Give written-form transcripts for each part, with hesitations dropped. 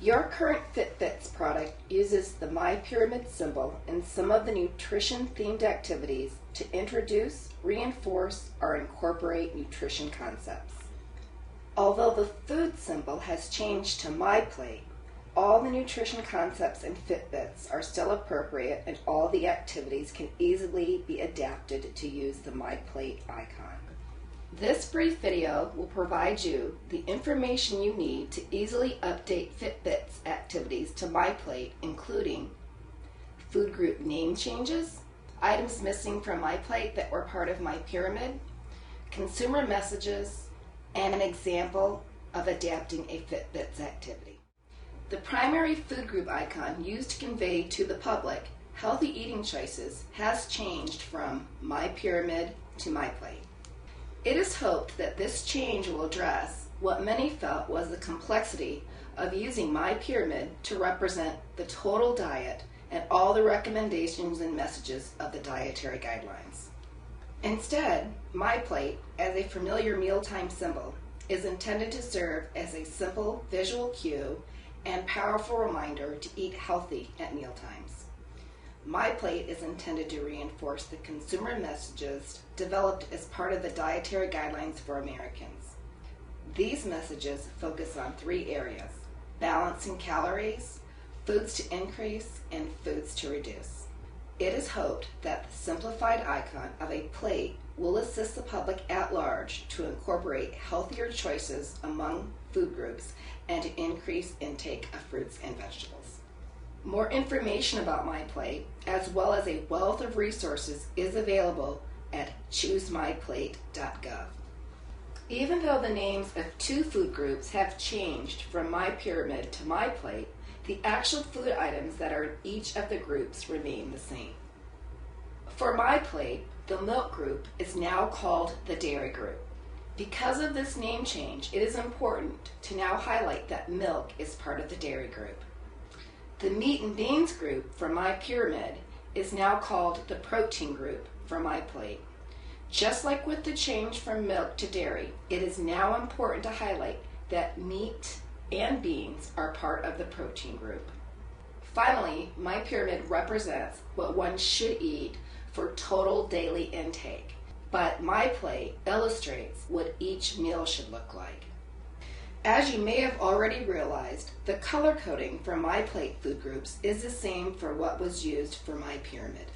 Your current Fitbits product uses the My Pyramid symbol in some of the nutrition-themed activities to introduce, reinforce, or incorporate nutrition concepts. Although the food symbol has changed to My Plate, all the nutrition concepts in Fitbits are still appropriate, and all the activities can easily be adapted to use the My Plate icon. This brief video will provide you the information you need to easily update Fitbits activities to My Plate, including food group name changes, items missing from My Plate that were part of My Pyramid, consumer messages, and an example of adapting a Fitbits activity. The primary food group icon used to convey to the public healthy eating choices has changed from My Pyramid to My Plate. It is hoped that this change will address what many felt was the complexity of using My Pyramid to represent the total diet and all the recommendations and messages of the dietary guidelines. Instead, My Plate, as a familiar mealtime symbol, is intended to serve as a simple visual cue and powerful reminder to eat healthy at mealtimes. My Plate is intended to reinforce the consumer messages developed as part of the dietary guidelines for Americans. These messages focus on 3 areas: balancing calories, foods to increase, and foods to reduce. It is hoped that the simplified icon of a plate will assist the public at large to incorporate healthier choices among food groups and to increase intake of fruits and vegetables. More information about My Plate, as well as a wealth of resources, is available at choosemyplate.gov. Even though the names of 2 food groups have changed from My Pyramid to My Plate, the actual food items that are in each of the groups remain the same. For My Plate, the milk group is now called the dairy group. Because of this name change, it is important to now highlight that milk is part of the dairy group. The meat and beans group for My Pyramid is now called the protein group for My Plate. Just like with the change from milk to dairy, it is now important to highlight that meat and beans are part of the protein group. Finally, My Pyramid represents what one should eat for total daily intake, but My Plate illustrates what each meal should look like. As you may have already realized, the color coding for My Plate food groups is the same for what was used for My Pyramid.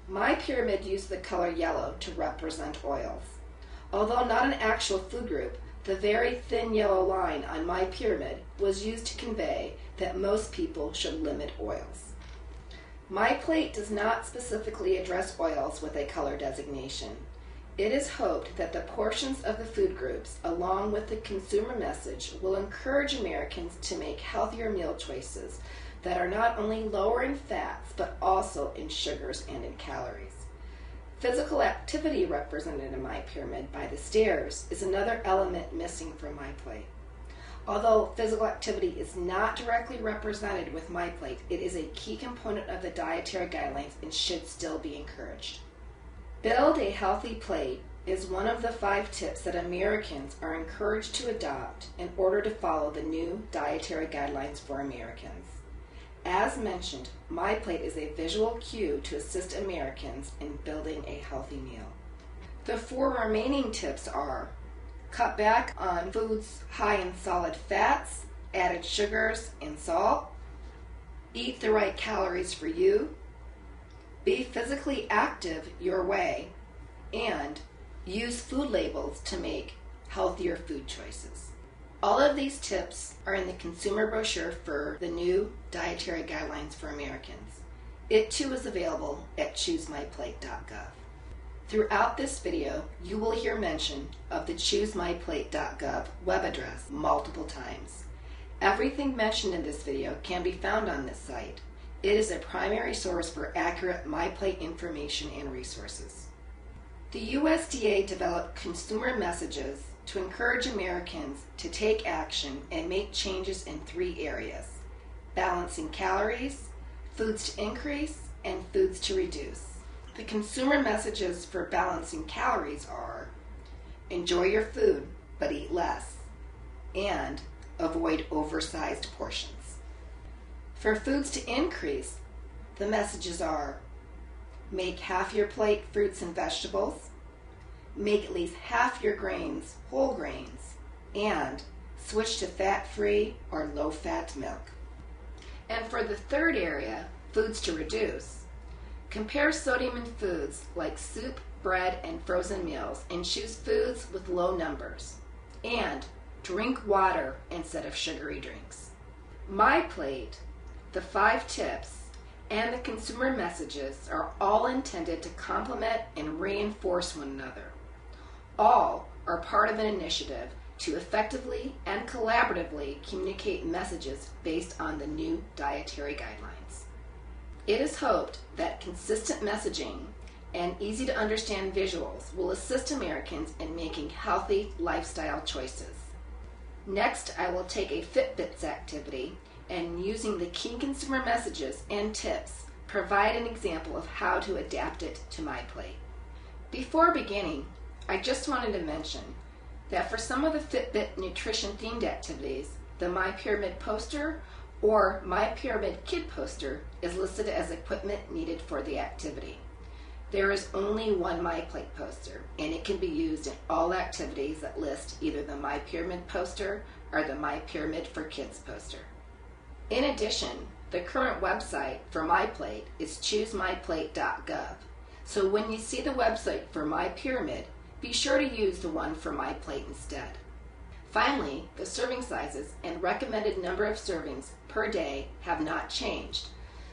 My Pyramid used the color yellow to represent oils. Although not an actual food group, the very thin yellow line on My Pyramid was used to convey that most people should limit oils. My Plate does not specifically address oils with a color designation. It is hoped that the portions of the food groups, along with the consumer message, will encourage Americans to make healthier meal choices that are not only lower in fats, but also in sugars and in calories. Physical activity represented in My Pyramid by the stairs is another element missing from My Plate. Although physical activity is not directly represented with My Plate, it is a key component of the dietary guidelines and should still be encouraged. Build a healthy plate is one of the 5 tips that Americans are encouraged to adopt in order to follow the new dietary guidelines for Americans. As mentioned, My Plate is a visual cue to assist Americans in building a healthy meal. The 4 remaining tips are: cut back on foods high in solid fats, added sugars, and salt, eat the right calories for you, be physically active your way, and use food labels to make healthier food choices. All of these tips are in the consumer brochure for the new dietary guidelines for Americans. It too is available at choosemyplate.gov. Throughout this video, you will hear mention of the choosemyplate.gov web address multiple times. Everything mentioned in this video can be found on this site. It is a primary source for accurate My Plate information and resources. The USDA developed consumer messages to encourage Americans to take action and make changes in 3 areas: balancing calories, foods to increase, and foods to reduce. The consumer messages for balancing calories are: enjoy your food, but eat less, and avoid oversized portions. For foods to increase, the messages are: make half your plate fruits and vegetables, make at least half your grains whole grains, and switch to fat-free or low-fat milk. And for the third area, foods to reduce, compare sodium in foods like soup, bread, and frozen meals, and choose foods with low numbers. And drink water instead of sugary drinks. My Plate, the 5 tips, and the consumer messages are all intended to complement and reinforce one another. All are part of an initiative to effectively and collaboratively communicate messages based on the new dietary guidelines. It is hoped that consistent messaging and easy-to-understand visuals will assist Americans in making healthy lifestyle choices. Next, I will take a Fitbits activity and, using the key consumer messages and tips, provide an example of how to adapt it to My Plate. Before beginning, I just wanted to mention that for some of the Fitbit nutrition-themed activities, the My Pyramid poster or My Pyramid Kid poster is listed as equipment needed for the activity. There is only one My Plate poster, and it can be used in all activities that list either the My Pyramid poster or the My Pyramid for Kids poster. In addition, the current website for My Plate is choosemyplate.gov, so when you see the website for My Pyramid, be sure to use the one for My Plate instead. Finally, the serving sizes and recommended number of servings per day have not changed,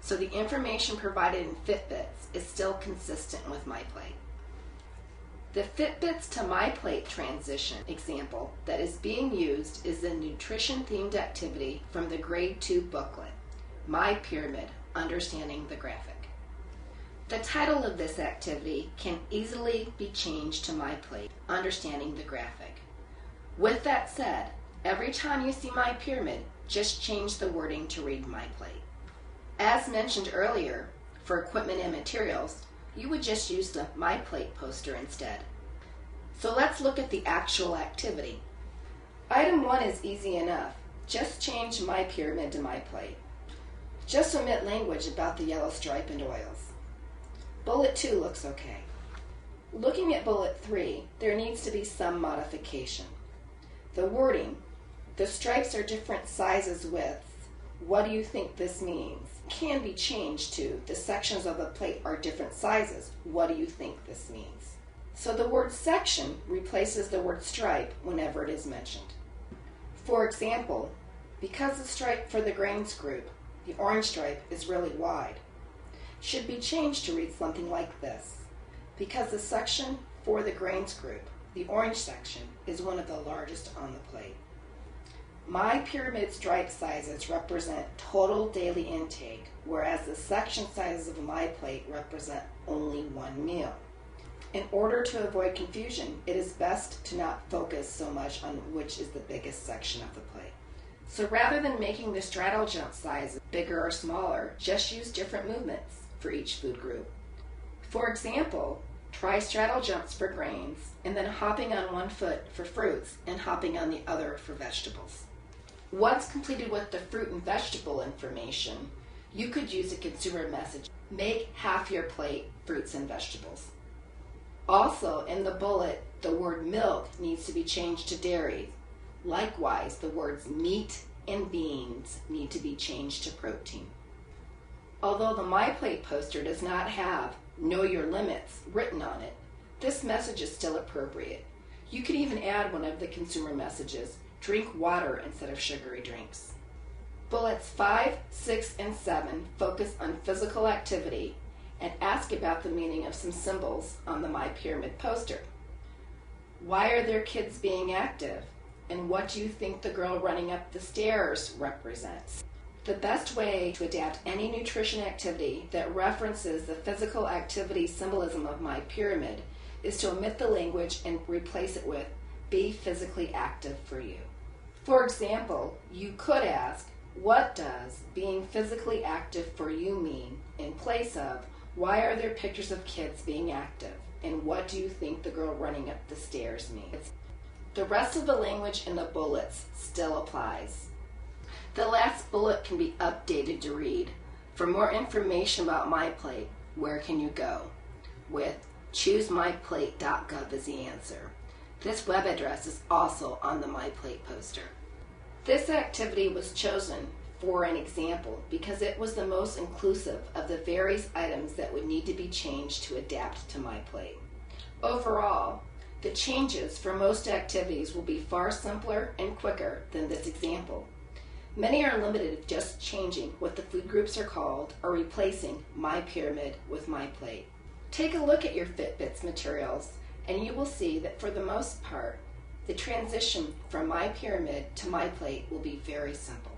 so the information provided in Fitbits is still consistent with My Plate. The Fitbits to My Plate transition example that is being used is the nutrition-themed activity from the Grade 2 booklet, My Pyramid: Understanding the Graphic. The title of this activity can easily be changed to My Plate: Understanding the Graphic. With that said, every time you see My Pyramid, just change the wording to read My Plate. As mentioned earlier, for equipment and materials, you would just use the My Plate poster instead. So let's look at the actual activity. Item 1 is easy enough. Just change My Pyramid to My Plate. Just omit language about the yellow stripe and oils. Bullet 2 looks okay. Looking at bullet 3, there needs to be some modification. The wording, the stripes are different sizes widths. What do you think this means? Can be changed to, the sections of the plate are different sizes. What do you think this means? So the word section replaces the word stripe whenever it is mentioned. For example, because the stripe for the grains group, the orange stripe, is really wide, should be changed to read something like this: because the section for the grains group, the orange section, is one of the largest on the plate. My Pyramid stripe sizes represent total daily intake, whereas the section sizes of My Plate represent only one meal. In order to avoid confusion, it is best to not focus so much on which is the biggest section of the plate. So rather than making the straddle jump size bigger or smaller, just use different movements for each food group. For example, try straddle jumps for grains, and then hopping on one foot for fruits and hopping on the other for vegetables. Once completed with the fruit and vegetable information, you could use a consumer message: make half your plate fruits and vegetables. Also, in the bullet, the word milk needs to be changed to dairy. Likewise, the words meat and beans need to be changed to protein. Although the My Plate poster does not have "Know Your Limits" written on it, this message is still appropriate. You could even add one of the consumer messages: drink water instead of sugary drinks. Bullets 5, 6, and 7 focus on physical activity and ask about the meaning of some symbols on the My Pyramid poster. Why are there kids being active? And what do you think the girl running up the stairs represents? The best way to adapt any nutrition activity that references the physical activity symbolism of My Pyramid is to omit the language and replace it with "be physically active for you." For example, you could ask, what does being physically active for you mean, in place of, why are there pictures of kids being active, and what do you think the girl running up the stairs means? The rest of the language in the bullets still applies. The last bullet can be updated to read, "For more information about MyPlate, where can you go?" with choosemyplate.gov as the answer. This web address is also on the MyPlate poster. This activity was chosen for an example because it was the most inclusive of the various items that would need to be changed to adapt to MyPlate. Overall, the changes for most activities will be far simpler and quicker than this example. Many are limited to just changing what the food groups are called or replacing MyPyramid with MyPlate. Take a look at your Fitbits materials and you will see that for the most part, the transition from MyPyramid to MyPlate will be very simple.